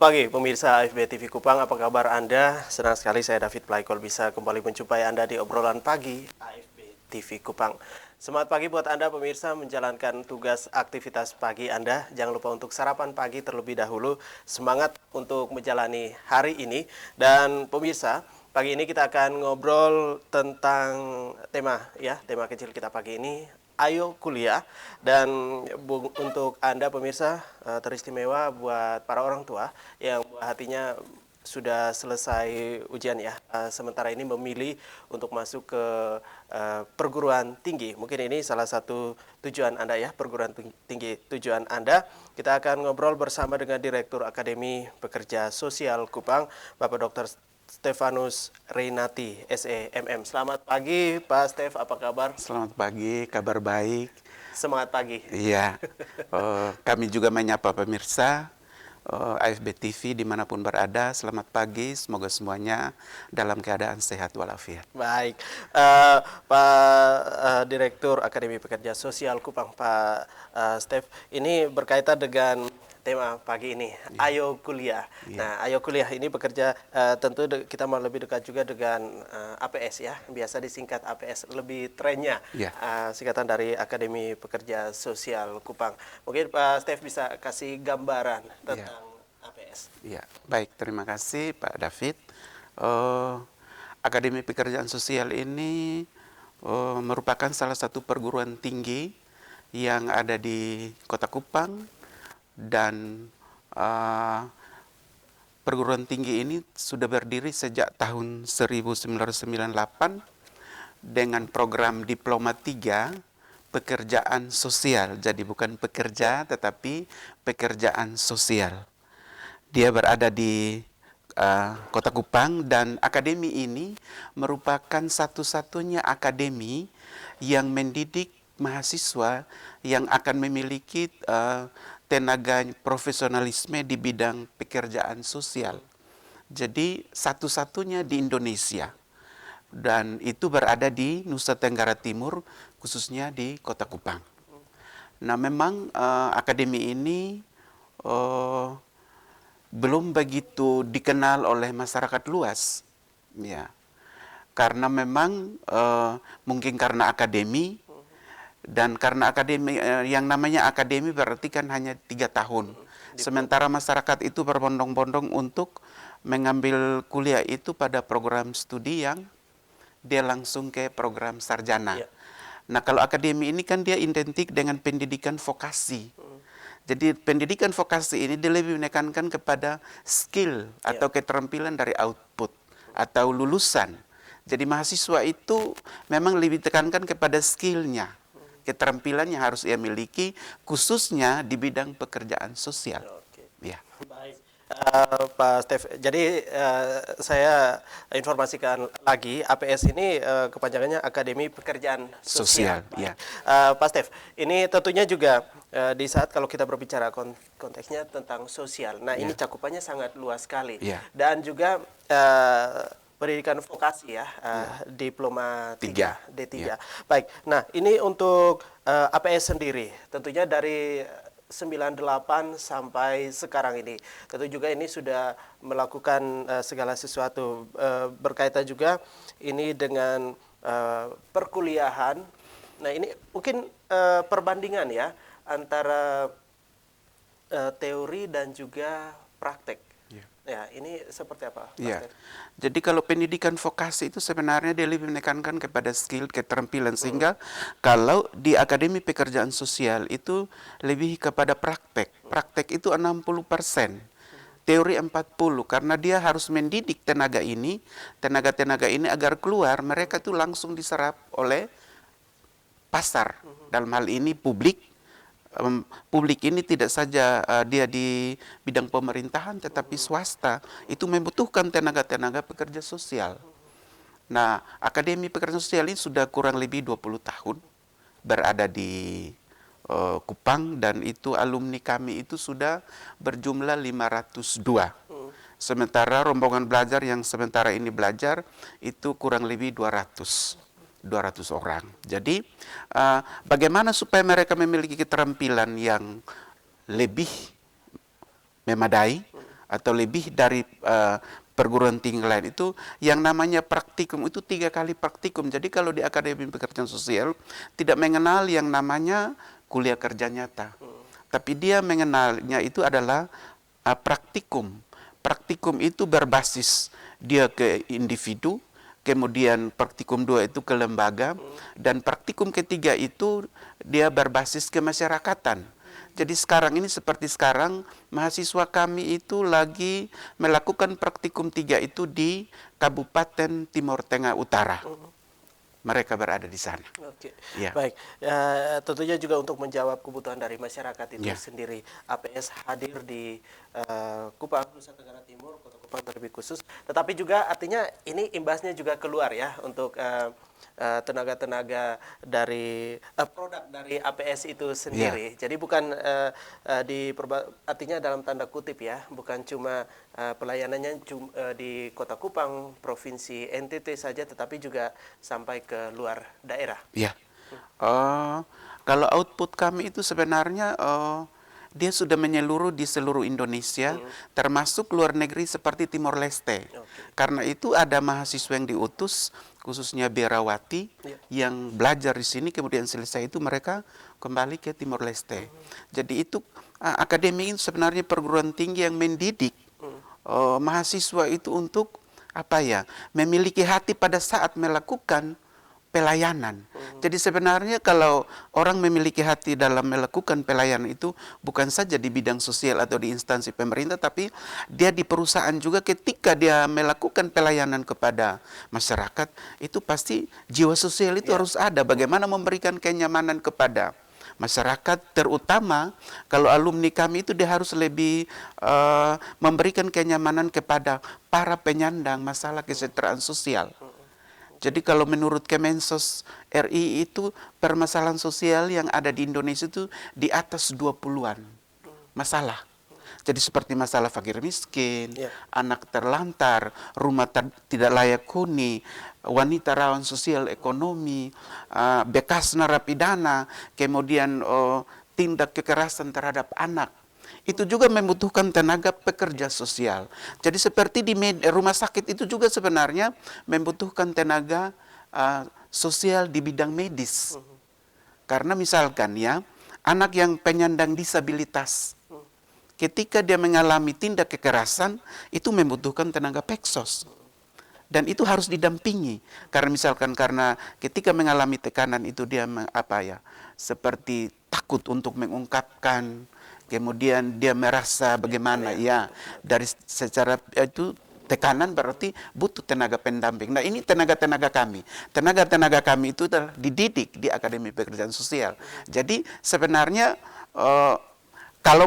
pagi pemirsa AFB TV Kupang, apa kabar Anda? Senang sekali saya David Plaikol bisa kembali menjumpai Anda di obrolan pagi AFB TV Kupang. Semangat pagi buat Anda pemirsa menjalankan tugas aktivitas pagi Anda. Jangan lupa untuk sarapan pagi terlebih dahulu. Semangat untuk menjalani hari ini. Dan pemirsa, pagi ini kita akan ngobrol tentang tema kecil kita pagi ini. Ayo kuliah. Dan untuk Anda pemirsa, teristimewa buat para orang tua yang buah hatinya sudah selesai ujian ya, sementara ini memilih untuk masuk ke perguruan tinggi. Mungkin ini salah satu tujuan Anda ya, perguruan tinggi tujuan Anda. Kita akan ngobrol bersama dengan Direktur Akademi Pekerja Sosial Kupang, Bapak Dr. Stefanus Reinati, SEMM. Selamat pagi Pak Stef, apa kabar? Selamat pagi, kabar baik. Semangat pagi. Iya, kami juga menyapa pemirsa AFB TV dimanapun berada. Selamat pagi, semoga semuanya dalam keadaan sehat walafiat. Baik, Pak Direktur Akademi Pekerja Sosial Kupang, Pak Stef, ini berkaitan dengan tema pagi ini, Ayo Kuliah. Nah, Ayo Kuliah ini bekerja tentu kita mau lebih dekat juga dengan APS ya, biasa disingkat APS, lebih trennya, singkatan dari Akademi Pekerja Sosial Kupang. Mungkin Pak Stef bisa kasih gambaran tentang APS. Iya, baik, terima kasih Pak David. Akademi Pekerjaan Sosial ini merupakan salah satu perguruan tinggi yang ada di Kota Kupang. Dan perguruan tinggi ini sudah berdiri sejak tahun 1998 dengan program Diploma 3 Pekerjaan Sosial. Jadi bukan pekerja tetapi pekerjaan sosial. Dia berada di Kota Kupang, dan akademi ini merupakan satu-satunya akademi yang mendidik mahasiswa yang akan memiliki tenaga profesionalisme di bidang pekerjaan sosial. Jadi satu-satunya di Indonesia, dan itu berada di Nusa Tenggara Timur, khususnya di Kota Kupang. Nah, memang akademi ini belum begitu dikenal oleh masyarakat luas, ya, karena memang mungkin karena akademi. Dan karena akademi, yang namanya akademi berarti kan hanya 3 tahun. Sementara masyarakat itu berbondong-bondong untuk mengambil kuliah itu pada program studi yang dia langsung ke program sarjana. Nah, kalau akademi ini kan dia identik dengan pendidikan vokasi. Jadi pendidikan vokasi ini dia lebih menekankan kepada skill atau keterampilan dari output atau lulusan. Jadi mahasiswa itu memang lebih tekankan kepada skillnya, keterampilan yang harus ia miliki, khususnya di bidang pekerjaan sosial. Ya. Baik, Pak Stef. Jadi saya informasikan lagi, APS ini kepanjangannya Akademi Pekerjaan Sosial. Ya. Pak Stef, ini tentunya juga di saat kalau kita berbicara konteksnya tentang sosial. Nah, ini cakupannya sangat luas sekali. Dan juga pendidikan vokasi ya, Diploma 3, D3. Baik, nah ini untuk APS sendiri, tentunya dari 98 sampai sekarang ini. Tentu juga ini sudah melakukan segala sesuatu, berkaitan juga ini dengan perkuliahan. Nah, ini mungkin perbandingan ya antara teori dan juga praktek. Ya, ini seperti apa? Ya. Jadi kalau pendidikan vokasi itu sebenarnya dia lebih menekankan kepada skill, keterampilan, sehingga kalau di Akademi Pekerjaan Sosial itu lebih kepada praktek. Praktek itu 60%, teori 40%, karena dia harus mendidik tenaga ini agar keluar, mereka itu langsung diserap oleh pasar. Dalam hal ini publik. Publik ini tidak saja dia di bidang pemerintahan, tetapi swasta itu membutuhkan tenaga-tenaga pekerja sosial. Nah, Akademi Pekerjaan Sosial ini sudah kurang lebih 20 tahun berada di Kupang, dan itu alumni kami itu sudah berjumlah 502. Sementara rombongan belajar yang sementara ini belajar itu kurang lebih 200 orang. Jadi bagaimana supaya mereka memiliki keterampilan yang lebih memadai atau lebih dari perguruan tinggi lain itu yang namanya praktikum itu 3 kali praktikum. Jadi kalau di Akademi Pekerjaan Sosial tidak mengenal yang namanya kuliah kerja nyata, tapi dia mengenalnya itu adalah praktikum. Praktikum itu berbasis dia ke individu, kemudian praktikum 2 itu ke lembaga, dan praktikum ketiga itu dia berbasis kemasyarakatan. Jadi sekarang ini seperti sekarang mahasiswa kami itu lagi melakukan praktikum 3 itu di Kabupaten Timur Tengah Utara. Mereka berada di sana. Oke, Ya. baik. Tentunya juga untuk menjawab kebutuhan dari masyarakat itu Ya. sendiri, APS hadir di Kupang, Nusa Tenggara Timur, Kota Kupang terlebih khusus. Tetapi juga artinya ini imbasnya juga keluar ya untuk tenaga-tenaga dari produk dari APS itu sendiri. Jadi bukan artinya dalam tanda kutip ya, bukan cuma pelayanannya di Kota Kupang, Provinsi NTT saja, tetapi juga sampai ke luar daerah. Ya. Kalau output kami itu sebenarnya dia sudah menyeluruh di seluruh Indonesia, termasuk luar negeri seperti Timor Leste. Karena itu ada mahasiswa yang diutus, khususnya Biarawati, yang belajar di sini, kemudian selesai itu mereka kembali ke Timor Leste. Jadi itu akademi itu sebenarnya perguruan tinggi yang mendidik mahasiswa itu untuk memiliki hati pada saat melakukan pelayanan. Jadi sebenarnya kalau orang memiliki hati dalam melakukan pelayanan itu bukan saja di bidang sosial atau di instansi pemerintah, tapi dia di perusahaan juga ketika dia melakukan pelayanan kepada masyarakat, itu pasti jiwa sosial itu harus ada. Bagaimana memberikan kenyamanan kepada masyarakat, terutama kalau alumni kami itu dia harus lebih memberikan kenyamanan kepada para penyandang masalah kesejahteraan sosial. Jadi kalau menurut Kemensos RI itu permasalahan sosial yang ada di Indonesia itu di atas 20-an masalah. Jadi seperti masalah fakir miskin, anak terlantar, rumah tidak layak huni, wanita rawan sosial ekonomi, bekas narapidana, kemudian tindak kekerasan terhadap anak. Itu juga membutuhkan tenaga pekerja sosial. Jadi seperti di rumah sakit itu juga sebenarnya membutuhkan tenaga sosial di bidang medis. Karena misalkan ya, anak yang penyandang disabilitas, ketika dia mengalami tindak kekerasan, itu membutuhkan tenaga peksos. Dan itu harus didampingi. Karena misalkan ketika mengalami tekanan itu dia seperti takut untuk mengungkapkan, kemudian dia merasa bagaimana dari secara itu tekanan berarti butuh tenaga pendamping. Nah ini tenaga-tenaga kami. Tenaga-tenaga kami itu dididik di Akademi Pekerjaan Sosial. Jadi sebenarnya kalau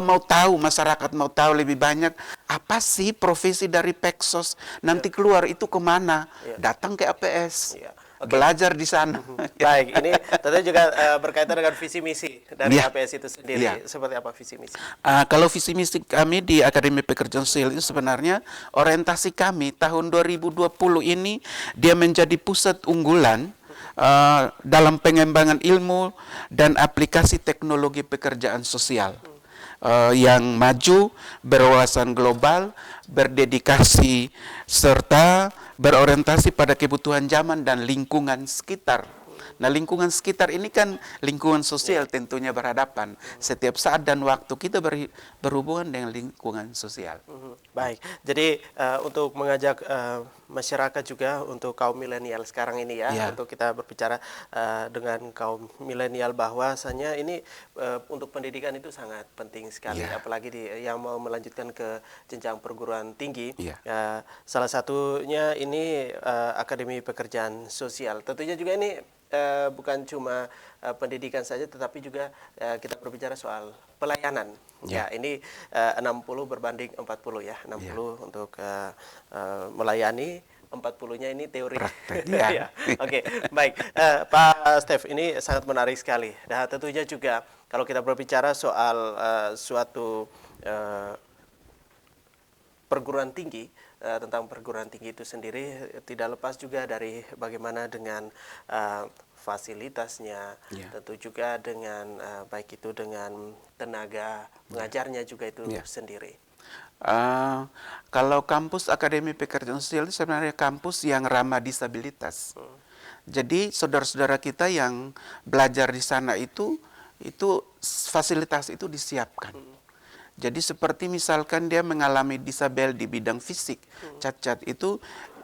masyarakat mau tahu lebih banyak, apa sih profesi dari Peksos, nanti keluar itu kemana? Datang ke APS. Belajar di sana. Baik, ini tentunya juga berkaitan dengan visi misi dari APS itu sendiri. Seperti apa visi misi? Kalau visi misi kami di Akademi Pekerjaan Sosial itu sebenarnya orientasi kami tahun 2020 ini dia menjadi pusat unggulan dalam pengembangan ilmu dan aplikasi teknologi pekerjaan sosial. Yang maju, berwawasan global, berdedikasi, serta berorientasi pada kebutuhan zaman dan lingkungan sekitar. Nah, lingkungan sekitar ini kan lingkungan sosial tentunya berhadapan. Setiap saat dan waktu kita berhubungan dengan lingkungan sosial. Baik, jadi untuk mengajak masyarakat juga untuk kaum milenial sekarang ini untuk kita berbicara dengan kaum milenial bahwasanya ini untuk pendidikan itu sangat penting sekali, apalagi yang mau melanjutkan ke jenjang perguruan tinggi. Salah satunya ini Akademi Pekerjaan Sosial. Tentunya juga ini bukan cuma pendidikan saja, tetapi juga kita berbicara soal pelayanan. Ini 60 berbanding 40 ya, 60 untuk melayani, 40-nya ini teori. Oke, baik. Pak Stef, ini sangat menarik sekali. Dan tentunya juga kalau kita berbicara soal suatu perguruan tinggi, tentang perguruan tinggi itu sendiri tidak lepas juga dari bagaimana dengan fasilitasnya, tentu juga dengan baik itu dengan tenaga pengajarnya juga itu sendiri. Kalau kampus Akademi Pekerjaan Sosial itu sebenarnya kampus yang ramah disabilitas. Jadi saudara-saudara kita yang belajar di sana itu fasilitas itu disiapkan. Jadi seperti misalkan dia mengalami disabel di bidang fisik, cacat itu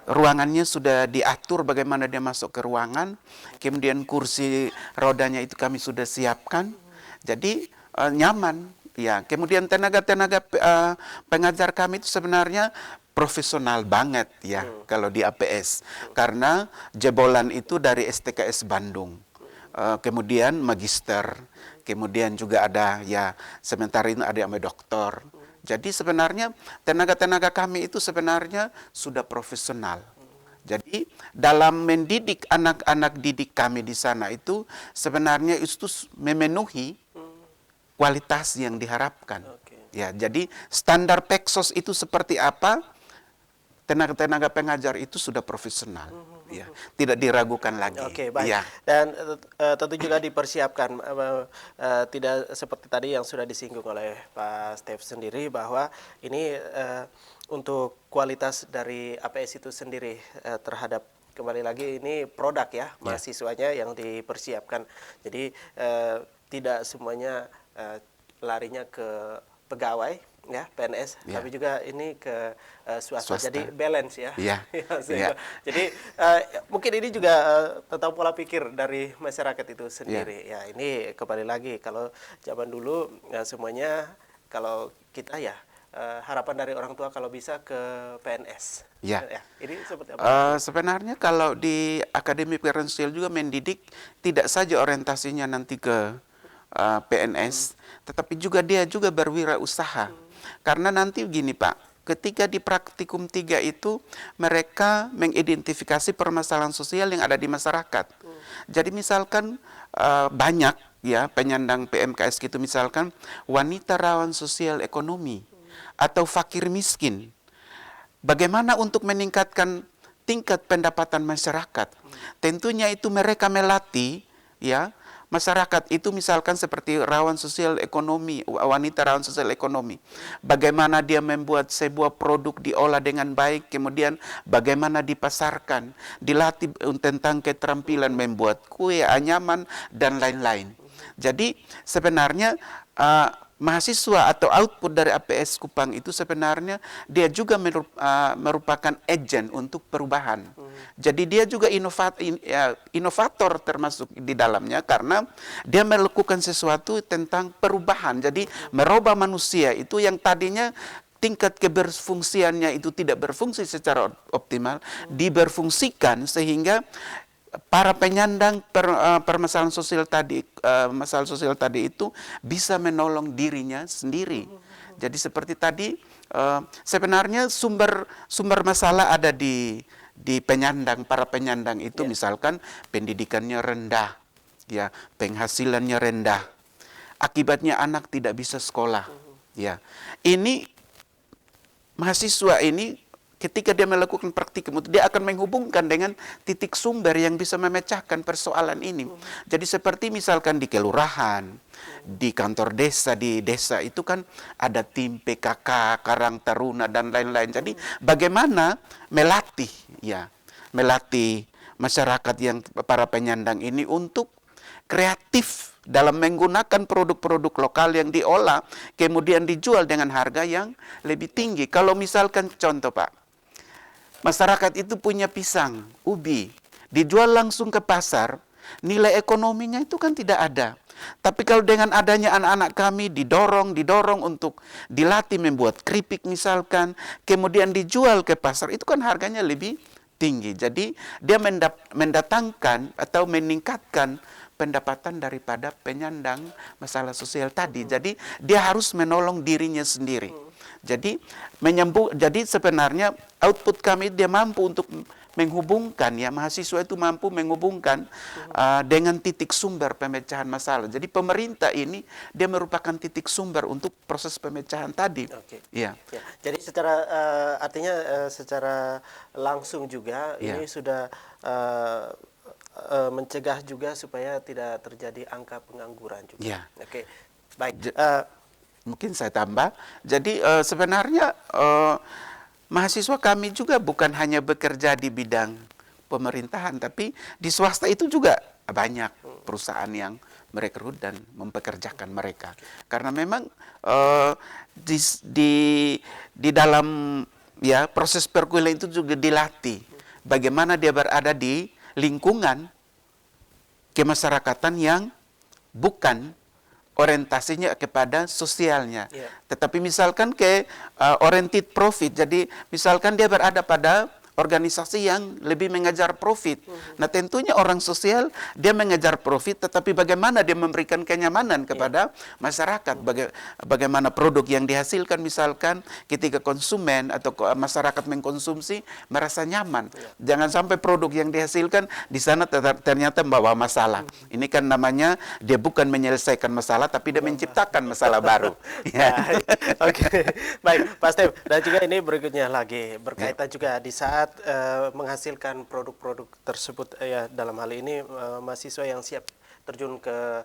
ruangannya sudah diatur bagaimana dia masuk ke ruangan, kemudian kursi rodanya itu kami sudah siapkan. Jadi nyaman. Ya, kemudian tenaga-tenaga pengajar kami itu sebenarnya profesional banget ya kalau di APS. Karena jebolan itu dari STKS Bandung. Kemudian magister, kemudian juga ada ya sementara ini ada yang doktor. Jadi sebenarnya tenaga-tenaga kami itu sebenarnya sudah profesional. Jadi dalam mendidik anak-anak didik kami di sana itu sebenarnya itu memenuhi kualitas yang diharapkan. Ya, jadi standar Peksos itu seperti apa? Tenaga-tenaga pengajar itu sudah profesional. Ya, tidak diragukan lagi. Oke, baik. Ya. Dan tentu juga dipersiapkan tidak seperti tadi yang sudah disinggung oleh Pak Steve sendiri bahwa ini untuk kualitas dari APS itu sendiri terhadap kembali lagi ini produk ya mahasiswanya yang dipersiapkan. Jadi tidak semuanya larinya ke pegawai ya PNS, tapi juga ini ke swasta. Jadi balance ya. Jadi mungkin ini juga tentang pola pikir dari masyarakat itu sendiri. Ya ini kembali lagi kalau zaman dulu semuanya kalau kita ya harapan dari orang tua kalau bisa ke PNS. Ya, ini seperti apa? Sebenarnya kalau di Akademi Pekerjaan Sosial juga mendidik tidak saja orientasinya nanti ke PNS, tetapi juga dia juga berwirausaha. Karena nanti begini Pak, ketika di praktikum 3 itu mereka mengidentifikasi permasalahan sosial yang ada di masyarakat. Jadi misalkan banyak ya penyandang PMKS gitu, misalkan wanita rawan sosial ekonomi atau fakir miskin. Bagaimana untuk meningkatkan tingkat pendapatan masyarakat? Tentunya itu mereka melatih ya masyarakat itu misalkan seperti rawan sosial ekonomi, wanita rawan sosial ekonomi. Bagaimana dia membuat sebuah produk diolah dengan baik, kemudian bagaimana dipasarkan, dilatih tentang keterampilan membuat kue, anyaman, dan lain-lain. Jadi sebenarnya mahasiswa atau output dari APS Kupang itu sebenarnya dia juga merupakan agen untuk perubahan. Jadi dia juga inovator termasuk di dalamnya karena dia melakukan sesuatu tentang perubahan. Jadi merubah manusia itu yang tadinya tingkat keberfungsiannya itu tidak berfungsi secara optimal, diberfungsikan sehingga para penyandang permasalahan sosial tadi, masalah sosial tadi itu bisa menolong dirinya sendiri. Jadi seperti tadi, sebenarnya sumber masalah ada di para penyandang itu, misalkan pendidikannya rendah, ya, penghasilannya rendah, akibatnya anak tidak bisa sekolah. Ya, ini mahasiswa ini ketika dia melakukan praktikum, dia akan menghubungkan dengan titik sumber yang bisa memecahkan persoalan ini. Jadi seperti misalkan di kelurahan, di kantor desa, di desa itu kan ada tim PKK, Karang Taruna, dan lain-lain. Jadi bagaimana melatih masyarakat yang para penyandang ini untuk kreatif dalam menggunakan produk-produk lokal yang diolah, kemudian dijual dengan harga yang lebih tinggi. Kalau misalkan contoh Pak, masyarakat itu punya pisang, ubi, dijual langsung ke pasar, nilai ekonominya itu kan tidak ada. Tapi kalau dengan adanya anak-anak kami didorong untuk dilatih membuat keripik misalkan, kemudian dijual ke pasar, itu kan harganya lebih tinggi. Jadi dia mendatangkan atau meningkatkan pendapatan daripada penyandang masalah sosial tadi. Jadi dia harus menolong dirinya sendiri. Jadi sebenarnya output kami dia mampu untuk menghubungkan ya, mahasiswa itu mampu menghubungkan dengan titik sumber pemecahan masalah. Jadi pemerintah ini dia merupakan titik sumber untuk proses pemecahan tadi. Ya. Jadi artinya secara langsung juga ini sudah mencegah juga supaya tidak terjadi angka pengangguran juga. Baik. Mungkin saya tambah. Jadi sebenarnya mahasiswa kami juga bukan hanya bekerja di bidang pemerintahan, tapi di swasta itu juga banyak perusahaan yang merekrut dan mempekerjakan mereka. Karena memang di, di di dalam ya proses perkuliahan itu juga dilatih bagaimana dia berada di lingkungan kemasyarakatan yang bukan orientasinya kepada sosialnya. Iya. Tetapi misalkan oriented profit. Jadi misalkan dia berada pada organisasi yang lebih mengejar profit. Nah, tentunya orang sosial dia mengejar profit, tetapi bagaimana dia memberikan kenyamanan kepada masyarakat, bagaimana produk yang dihasilkan misalkan ketika konsumen atau masyarakat mengkonsumsi merasa nyaman. Jangan sampai produk yang dihasilkan di sana ternyata membawa masalah. Ini kan namanya dia bukan menyelesaikan masalah, tapi dia menciptakan masalah baru. Ya. Oke, baik Pak Stef. Dan juga ini berikutnya lagi berkaitan juga di saat menghasilkan produk-produk tersebut, ya dalam hal ini mahasiswa yang siap terjun ke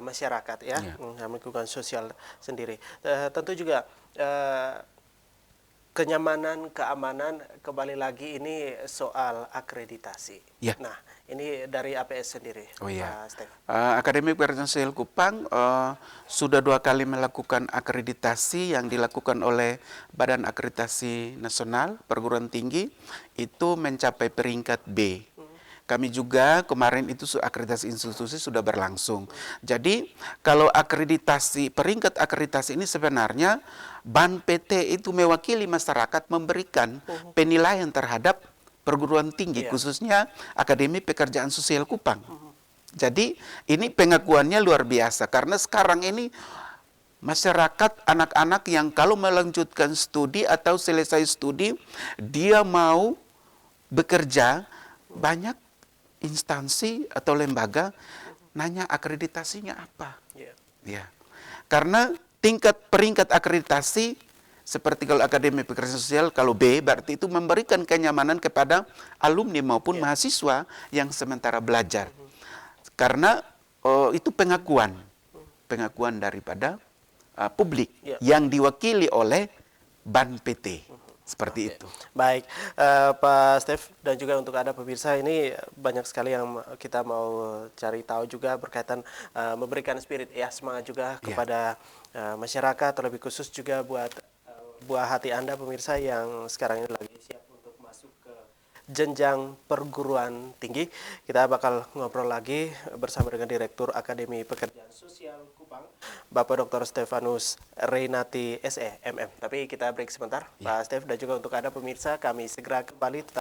masyarakat ya, melakukan sosial sendiri. Tentu juga kenyamanan, keamanan, kembali lagi ini soal akreditasi. Ya. Nah, ini dari APS sendiri, Oh iya. Pak Stef. Akademi Pekerjaan Sosial Kupang sudah 2 kali melakukan akreditasi yang dilakukan oleh Badan Akreditasi Nasional Perguruan Tinggi, itu mencapai peringkat B. Kami juga kemarin itu akreditasi institusi sudah berlangsung. Jadi kalau peringkat akreditasi ini sebenarnya BAN PT itu mewakili masyarakat memberikan penilaian terhadap perguruan tinggi, khususnya Akademi Pekerjaan Sosial Kupang. Jadi ini pengakuannya luar biasa karena sekarang ini masyarakat anak-anak yang kalau melanjutkan studi atau selesai studi dia mau bekerja, banyak instansi atau lembaga nanya akreditasinya apa. Ya. Karena peringkat akreditasi seperti kalau Akademi Pekerjaan Sosial, kalau B berarti itu memberikan kenyamanan kepada alumni maupun mahasiswa yang sementara belajar. Karena itu pengakuan daripada publik yang diwakili oleh BAN PT. Seperti itu. Baik, Pak Stef dan juga untuk Anda pemirsa, ini banyak sekali yang kita mau cari tahu juga berkaitan memberikan spirit ya, semangat juga kepada masyarakat, terlebih khusus juga buat buah hati Anda pemirsa yang sekarang ini lagi siap untuk masuk ke jenjang perguruan tinggi. Kita bakal ngobrol lagi bersama dengan Direktur Akademi Pekerjaan Sosial Kupang, Bapak Dr. Stefanus Reynati SE MM. Tapi kita break sebentar, Pak Stef, dan juga untuk Anda pemirsa, kami segera kembali tetap